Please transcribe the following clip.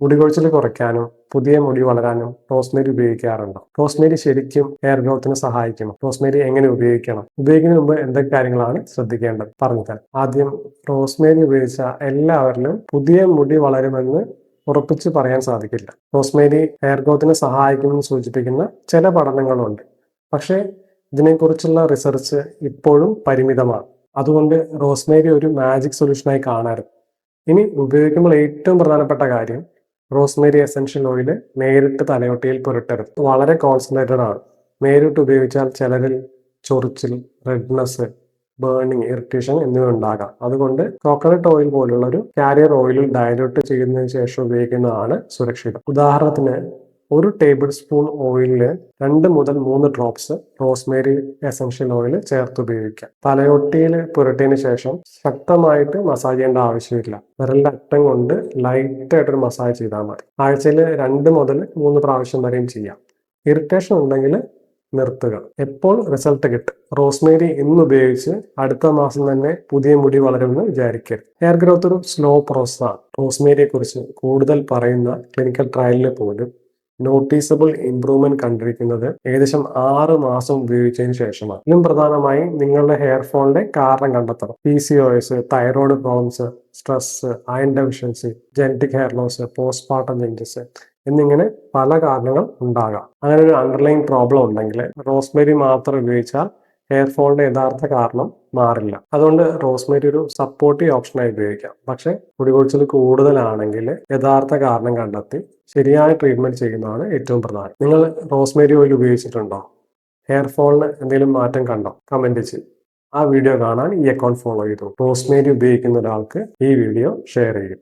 മുടി കൊഴിച്ചിൽ കുറയ്ക്കാനും പുതിയ മുടി വളരാനും റോസ്മേരി ഉപയോഗിക്കാറുണ്ടോ? റോസ്മേരി ശരിക്കും ഹെയർ ഗ്രോത്തിന് സഹായിക്കുമോ? റോസ്മേരി എങ്ങനെ ഉപയോഗിക്കണം? ഉപയോഗിക്കുന്നതിന് മുമ്പ് എന്തൊക്കെ കാര്യങ്ങളാണ് ശ്രദ്ധിക്കേണ്ടത് പറഞ്ഞുതരാം. ആദ്യം, റോസ്മേരി ഉപയോഗിച്ച എല്ലാവരിലും പുതിയ മുടി വളരുമെന്ന് ഉറപ്പിച്ച് പറയാൻ സാധിക്കില്ല. റോസ്മേരി ഹെയർ ഗ്രോത്തിന് സഹായിക്കുമെന്ന് സൂചിപ്പിക്കുന്ന ചില പഠനങ്ങളുണ്ട്. പക്ഷേ ഇതിനെക്കുറിച്ചുള്ള റിസർച്ച് ഇപ്പോഴും പരിമിതമാണ്. അതുകൊണ്ട് റോസ്മേരി ഒരു മാജിക് സൊല്യൂഷനായി കാണരുത്. ഇനി ഉപയോഗിക്കുമ്പോൾ ഏറ്റവും പ്രധാനപ്പെട്ട കാര്യം, റോസ്മേരി എസൻഷ്യൽ ഓയിൽ നേരിട്ട് തലയോട്ടിയിൽ പുരട്ടരുത്. വളരെ കോൺസെൻട്രേറ്റഡ് ആണ്. നേരിട്ട് ഉപയോഗിച്ചാൽ ചിലരിൽ ചൊറിച്ചിൽ, റെഡ്നെസ്, ബേണിംഗ്, ഇറിറ്റേഷൻ എന്നിവ ഉണ്ടാകാം. അതുകൊണ്ട് കോക്കനട്ട് ഓയിൽ പോലുള്ള ഒരു കാരിയർ ഓയിലിൽ ഡയലൂട്ട് ചെയ്യുന്നതിന് ശേഷം ഉപയോഗിക്കുന്നതാണ് സുരക്ഷിതം. ഉദാഹരണത്തിന്, ഒരു ടേബിൾ സ്പൂൺ ഓയിലിൽ 2 മുതൽ 3 ഡ്രോപ്സ് റോസ്മേരി എസൻഷ്യൽ ഓയിൽ ചേർത്ത് ഉപയോഗിക്കാം. തലയൊട്ടിയിൽ പുരട്ടിയതിനു ശേഷം ശക്തമായിട്ട് മസാജ് ചെയ്യേണ്ട ആവശ്യമില്ല. വിരലിന്റെ അറ്റം കൊണ്ട് ലൈറ്റായിട്ടൊരു മസാജ് ചെയ്താൽ മതി. ആഴ്ചയിൽ 2 മുതൽ 3 പ്രാവശ്യം വരെയും ചെയ്യാം. ഇറിറ്റേഷൻ ഉണ്ടെങ്കിൽ നിർത്തുക. എപ്പോൾ റിസൾട്ട് കിട്ടും? റോസ്മേരി ഇന്ന് ഉപയോഗിച്ച് അടുത്ത മാസം തന്നെ പുതിയ മുടി വളരുമെന്ന് വിചാരിക്കരുത്. ഹെയർ ഗ്രോത്ത് ഒരു സ്ലോ പ്രോസസ്സാണ്. റോസ്മേരിയെ കുറിച്ച് കൂടുതൽ പറയുന്ന ക്ലിനിക്കൽ ട്രയലിൽ പോലും നോട്ടീസബിൾ ഇംപ്രൂവ്മെന്റ് കണ്ടിരിക്കുന്നത് ഏകദേശം 6 മാസം ഉപയോഗിച്ചതിന് ശേഷമാണ്. ഇതിലും പ്രധാനമായി നിങ്ങളുടെ ഹെയർ ഫോളിന്റെ കാരണം കണ്ടെത്തണം. PCOS, thyroid problems, stress, iron deficiency, genetic hair loss, postpartum changes എന്നിങ്ങനെ പല കാരണങ്ങൾ ഉണ്ടാകാം. അങ്ങനെ ഒരു അണ്ടർലൈൻ പ്രോബ്ലം ഉണ്ടെങ്കിൽ റോസ്മേരി മാത്രം ഉപയോഗിച്ചാൽ ഹെയർ ഫോളിന്റെ യഥാർത്ഥ കാരണം മാറില്ല. അതുകൊണ്ട് റോസ്മേരി ഒരു സപ്പോർട്ടീവ് ഓപ്ഷനായി ഉപയോഗിക്കാം. പക്ഷെ മുടി കൊഴിച്ചിൽ കൂടുതലാണെങ്കിൽ യഥാർത്ഥ കാരണം കണ്ടെത്തി ശരിയായ ട്രീറ്റ്മെന്റ് ചെയ്യുന്നതാണ് ഏറ്റവും പ്രധാനം. നിങ്ങൾ റോസ്മേരി ഓയിൽ ഉപയോഗിച്ചിട്ടുണ്ടോ? ഹെയർ ഫോളിന് എന്തെങ്കിലും മാറ്റം കണ്ടോ? കമന്റ് ചെയ്യും. ആ വീഡിയോ കാണാൻ ഈ അക്കൗണ്ട് ഫോളോ ചെയ്തു. റോസ്മേരി ഉപയോഗിക്കുന്ന ഒരാൾക്ക് ഈ വീഡിയോ ഷെയർ ചെയ്യും.